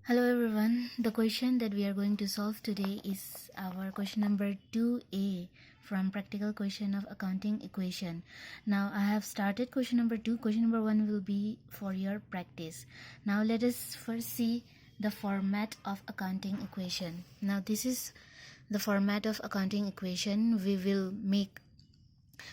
Hello everyone, the question that we are going to solve today is our question number 2A from practical question of accounting equation. Now I have started question number 2, question number 1 will be for your practice. Now let us first see the format of accounting equation. Now this is the format of accounting equation. We will make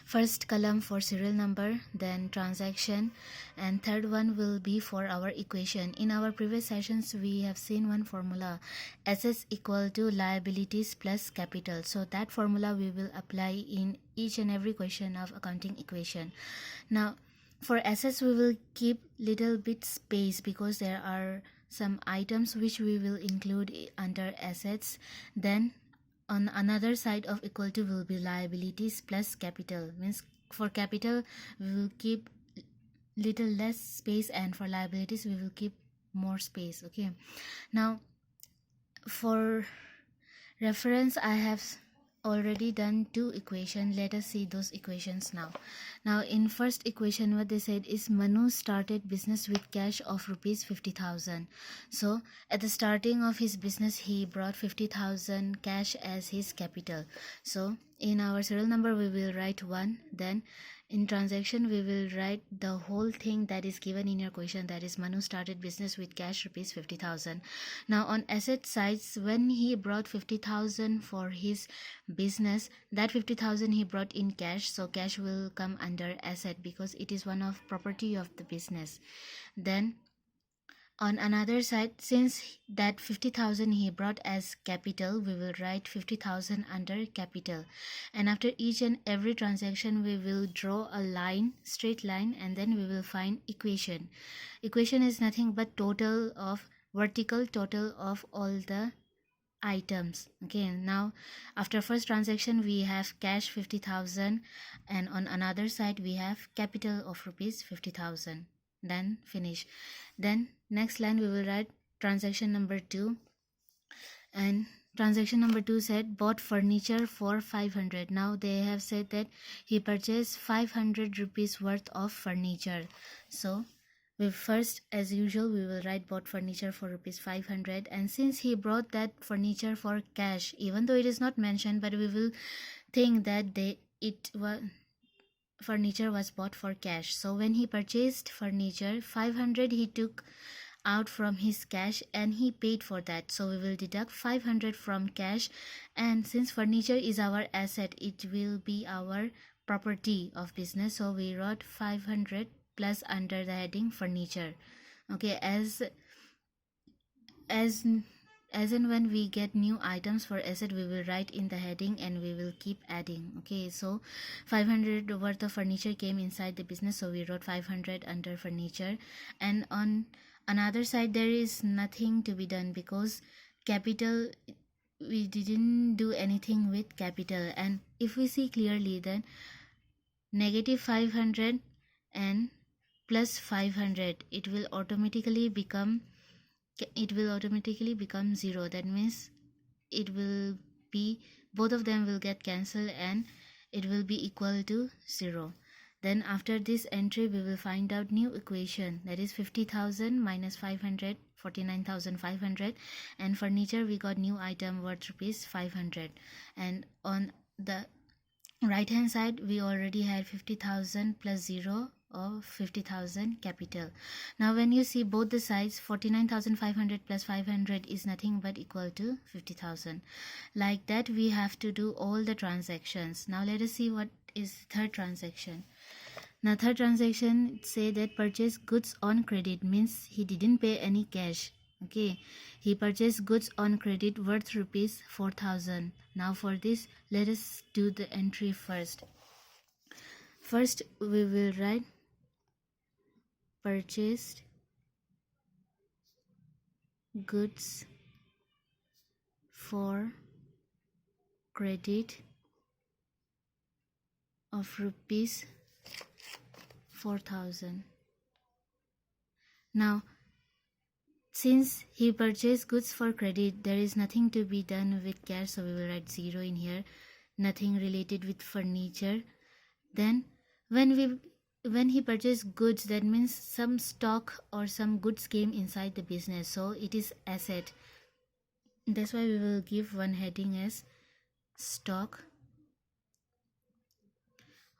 first column for serial number, then transaction, and third one will be for our equation. In our previous sessions we have seen one formula, assets equal to liabilities plus capital. So that formula we will apply in each and every question of accounting equation. Now for assets we will keep little bit space because there are some items which we will include under assets. Then on another side of equal to will be liabilities plus capital, means for capital we will keep little less space and for liabilities we will keep more space. Okay, now for reference I have already done two equations. Let us see those equations now. Now in first equation what they said is Manu started business with cash of rupees 50,000. So at the starting of his business he brought 50,000 cash as his capital. So in our serial number we will write 1, then in transaction we will write the whole thing that is given in your question, that is Manu started business with cash rupees 50,000. Now on asset sides, when he brought 50,000 for his business, that 50,000 he brought in cash, so cash will come under asset because it is one of property of the business. Then on another side, since that 50,000 he brought as capital, we will write 50,000 under capital. And after each and every transaction, we will draw a line, straight line, and then we will find equation. Equation is nothing but total of vertical total of all the items. Okay, now after first transaction we have cash 50,000 and on another side we have capital of rupees 50,000. Then finish. Then next line we will write transaction number 2, and transaction number 2 said bought furniture for 500. Now they have said that he purchased 500 rupees worth of furniture. So we first, as usual, we will write bought furniture for rupees 500, and since he brought that furniture for cash, even though it is not mentioned, but we will think that furniture was bought for cash. So when he purchased furniture, 500 he took out from his cash and he paid for that. So we will deduct 500 from cash, and since furniture is our asset, it will be our property of business, so we wrote 500 plus under the heading furniture. Okay, as and when we get new items for asset, we will write in the heading and we will keep adding. Okay, so 500 worth of furniture came inside the business, so we wrote 500 under furniture. And on another side there is nothing to be done because capital, we didn't do anything with capital. And if we see clearly, then negative 500 and plus 500, it will automatically become 0. That means it will be, both of them will get cancelled and it will be equal to 0. Then after this entry we will find out new equation, that is 50,000 minus 500, 49,500, and furniture we got new item worth rupees 500. And on the right hand side we already had 50,000 plus 0 of 50,000 capital. Now when you see both the sides, 49,500 plus 500 is nothing but equal to 50,000. Like that we have to do all the transactions. Now let us see what is third transaction. Now third transaction say that purchase goods on credit, means he didn't pay any cash. Okay, he purchased goods on credit worth rupees 4,000. Now for this let us do the entry first. First we will write purchased goods for credit of rupees 4,000. Now since he purchased goods for credit, there is nothing to be done with cash, so we will write 0 in here. Nothing related with furniture. Then when we when he purchased goods, that means some stock or some goods came inside the business, so it is asset. That's why we will give one heading as stock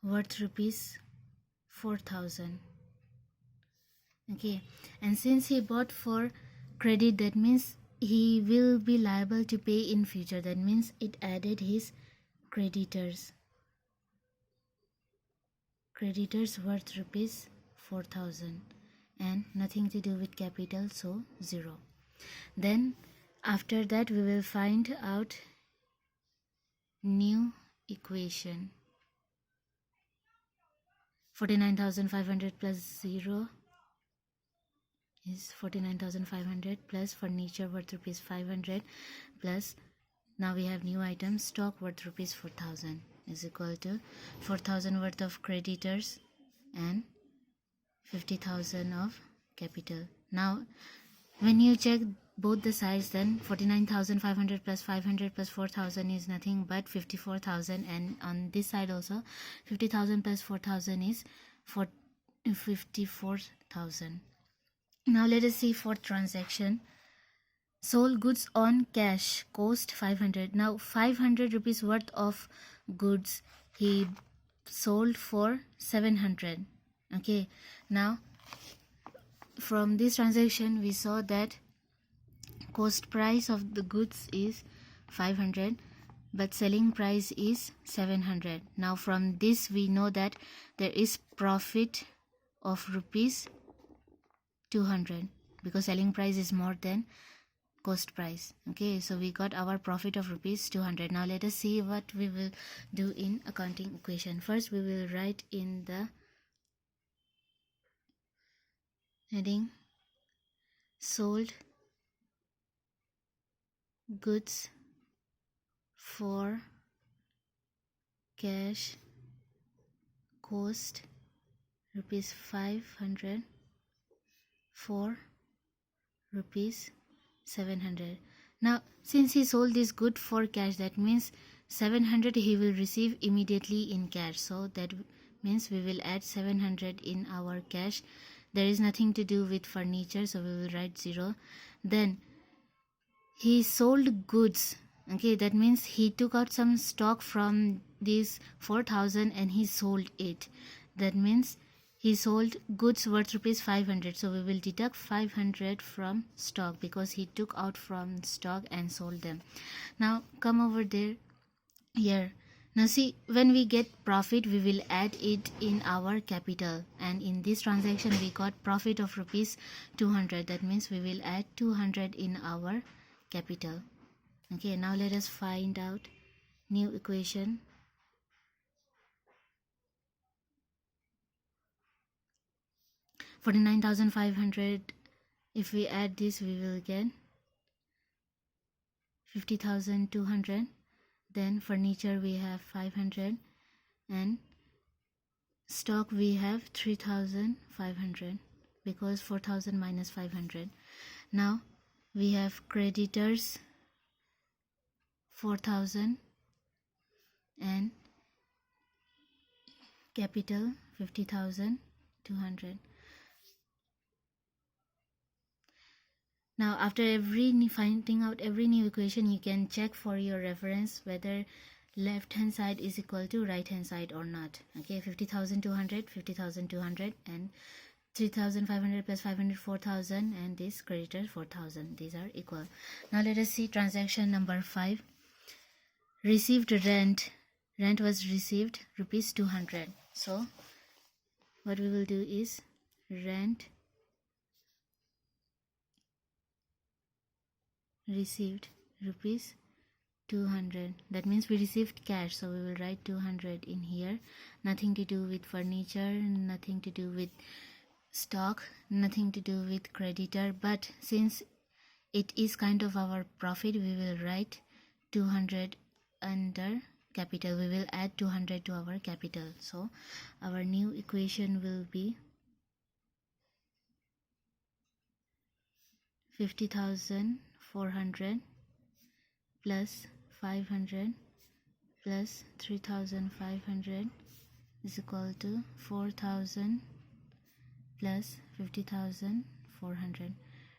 worth rupees 4,000. Okay, and since he bought for credit, that means he will be liable to pay in future. That means it added his creditors worth rupees 4,000 and nothing to do with capital, so 0. Then after that we will find out new equation. 49,500 plus 0 is 49,500 plus furniture worth rupees 500 plus, now we have new item, stock worth rupees 4,000 is equal to 4,000 worth of creditors and 50,000 of capital. Now when you check both the sides, then 49,500 plus 500 plus 4,000 is nothing but 54,000, and on this side also 50,000 plus 4,000 is 54,000. Now let us see fourth transaction. Sold goods on cash, cost 500. Now 500 rupees worth of goods he sold for 700. Okay, now from this transaction we saw that cost price of the goods is 500 but selling price is 700. Now from this we know that there is profit of rupees 200 because selling price is more than cost price. Okay, so we got our profit of rupees 200. Now let us see what we will do in accounting equation. First we will write in the heading sold goods for cash, cost rupees 500 for rupees 700. Now since he sold this good for cash, that means 700 he will receive immediately in cash, so that means we will add 700 in our cash. There is nothing to do with furniture, so we will write 0. Then he sold goods. Okay, that means he took out some stock from this 4,000 and he sold it. That means he sold goods worth rupees 500, so we will deduct 500 from stock because he took out from stock and sold them. Now come over there here. Now see, when we get profit we will add it in our capital, and in this transaction we got profit of rupees 200. That means we will add 200 in our capital. Okay, now let us find out new equation. 49,500, if we add this we will get 50,200. Then furniture we have 500 and stock we have 3,500 because 4,000 minus 500. Now we have creditors 4,000 and capital 50,200. Now after finding out every new equation, you can check for your reference whether left hand side is equal to right hand side or not. Okay, 50,200, 50,200 and 3,500 plus 500, 4,000, and this creditor 4,000. These are equal. Now let us see transaction number 5. Received rent. Rent was received rupees 200. So what we will do is rent received rupees 200. That means we received cash, so we will write 200 in here. Nothing to do with furniture, nothing to do with stock, nothing to do with creditor, but since it is kind of our profit, we will write 200 under capital. We will add 200 to our capital. So our new equation will be 50,400 plus 500 plus 3,500 is equal to 4,000 plus 50,400.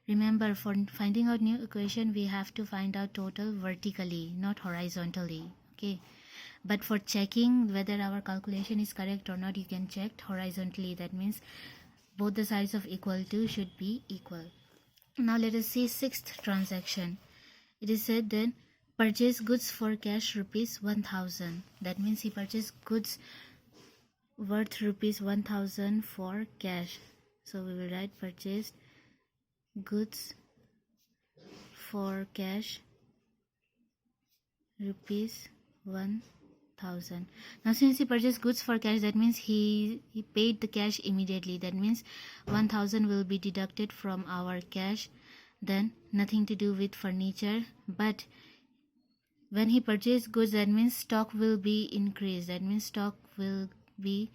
Remember, for finding out new equation, we have to find out total vertically, not horizontally. Okay, but for checking whether our calculation is correct or not, you can check horizontally. That means both the sides of equal to should be equal. Now let us see sixth transaction. It is said that purchase goods for cash rupees 1,000. That means he purchased goods worth rupees 1,000 for cash. So we will write purchased goods for cash rupees 1,000. Now since he purchased goods for cash, that means he paid the cash immediately. That means 1,000 will be deducted from our cash, then nothing to do with furniture. But when he purchased goods, that means stock will be increased. That means stock will be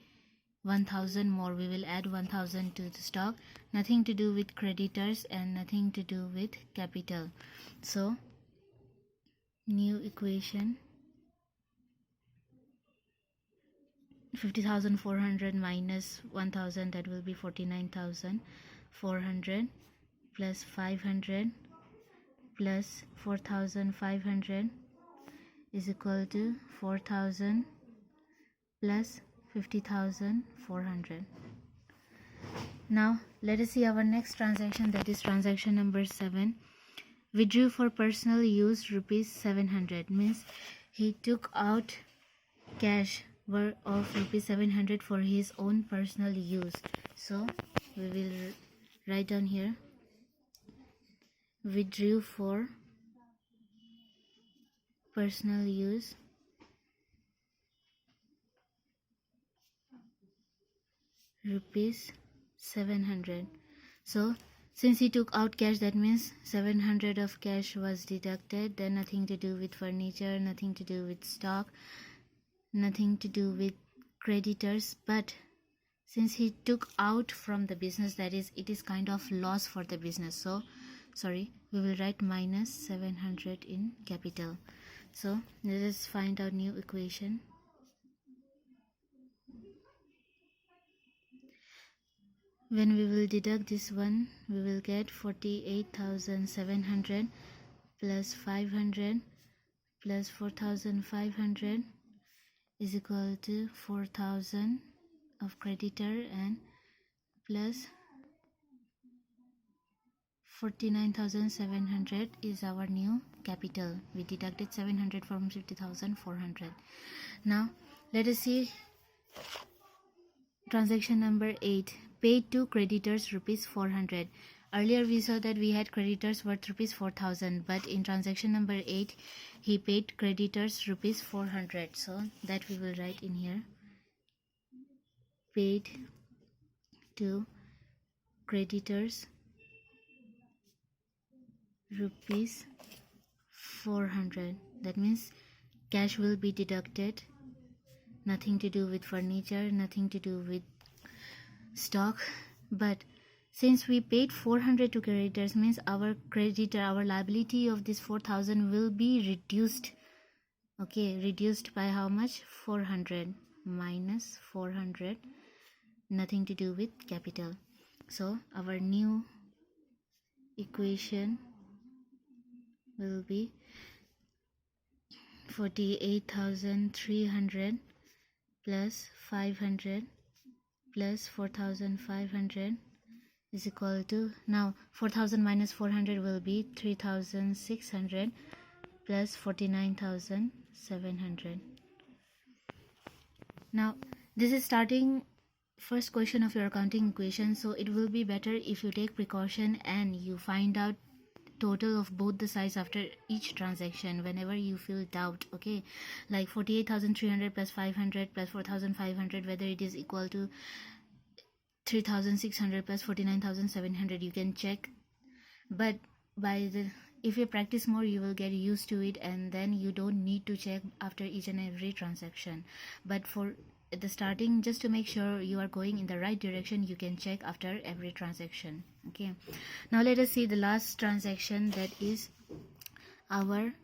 1,000 more. We will add 1,000 to the stock. Nothing to do with creditors and nothing to do with capital. So new equation, 50,400 minus 1,000, that will be 49,400 plus 500 plus 4,500 is equal to 4,000 plus 50,400. Now let us see our next transaction, that is transaction number 7. Withdrew for personal use rupees 700. Means he took out cash worth of rupees 700 for his own personal use. So we will write down here, withdrew for personal use rupees 700. So since he took out cash, that means 700 of cash was deducted. Then nothing to do with furniture, nothing to do with stock, nothing to do with creditors. But since he took out from the business, that is, it is kind of loss for the business. So we will write minus 700 in capital. So let us find out new equation. When we will deduct this one, we will get 48,700 plus 500 plus 4,500 is equal to 4,000 of creditor and plus 49,700 is our new capital. We deducted 700 from 50,400. Now let us see transaction number 8. Paid to creditors rupees 400. Earlier we saw that we had creditors worth rupees 4,000, but in transaction number 8 he paid creditors rupees 400. So that we will write in here, paid to creditors rupees 400. That means cash will be deducted, nothing to do with furniture, nothing to do with stock. But since we paid 400 to creditors, means our creditor, our liability of this 4,000 will be reduced. Okay, reduced by how much? 400 minus 400, nothing to do with capital. So our new equation will be 48,300 plus 500 plus 4,500 is equal to, now 4,000 minus 400 will be 3,600 plus 49,700. Now this is starting first question of your accounting equation, so it will be better if you take precaution and you find out total of both the sides after each transaction whenever you feel doubt. Okay, like 48,300 plus 500 plus 4,500, whether it is equal to 3,600 plus 49,700, you can check. But if you practice more, you will get used to it, and then you don't need to check after each and every transaction. But for at the starting, just to make sure you are going in the right direction, you can check after every transaction. Okay, now let us see the last transaction, that is our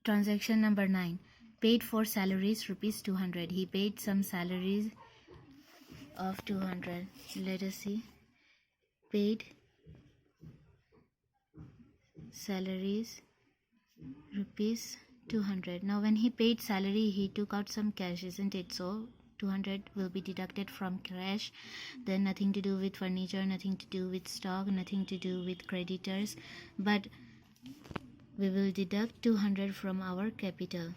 transaction number 9. Paid for salaries rupees 200. He paid some salaries of 200. Let us see. Paid salaries rupees 200. Now when he paid salary, he took out some cash, isn't it? So 200 will be deducted from cash. Then nothing to do with furniture, nothing to do with stock, nothing to do with creditors, but we will deduct 200 from our capital.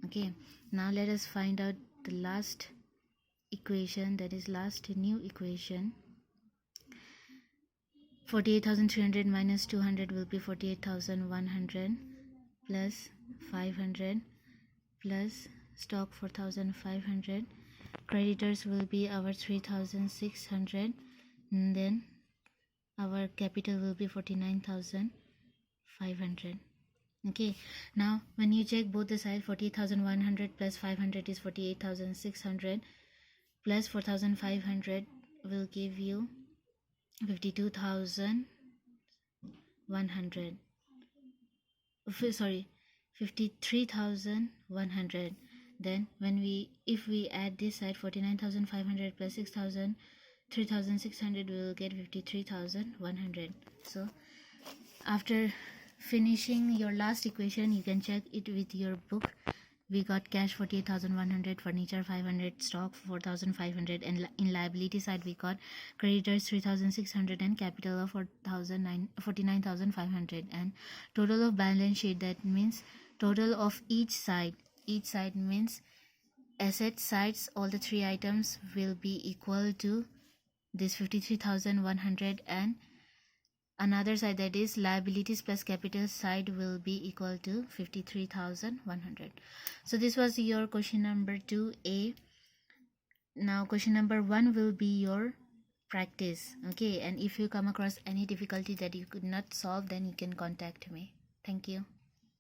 Okay, now let us find out the last equation, that is last new equation. 48,300 minus 200 will be 48,100 plus 500 plus stock 4,500. Creditors will be our 3,600, and then our capital will be 49,500. Okay, now when you check both the sides, 40,100 plus 500 is 48,600 plus 4,500 will give you 52,100. Sorry, 53,100. Then if we add this side, 49,500 plus 3,600, we will get 53,100. So after finishing your last equation, you can check it with your book. We got cash 48,100, furniture 500, stock 4,500, and in liability side we got creditors 3,600 and capital of 49,500, and total of balance sheet, that means total of each side. Each side means asset sides, all the three items will be equal to this 53,100, and another side, that is liabilities plus capital side, will be equal to 53,100. So this was your question number 2A. Now question number 1 will be your practice. Okay, and if you come across any difficulty that you could not solve, then you can contact me. Thank you.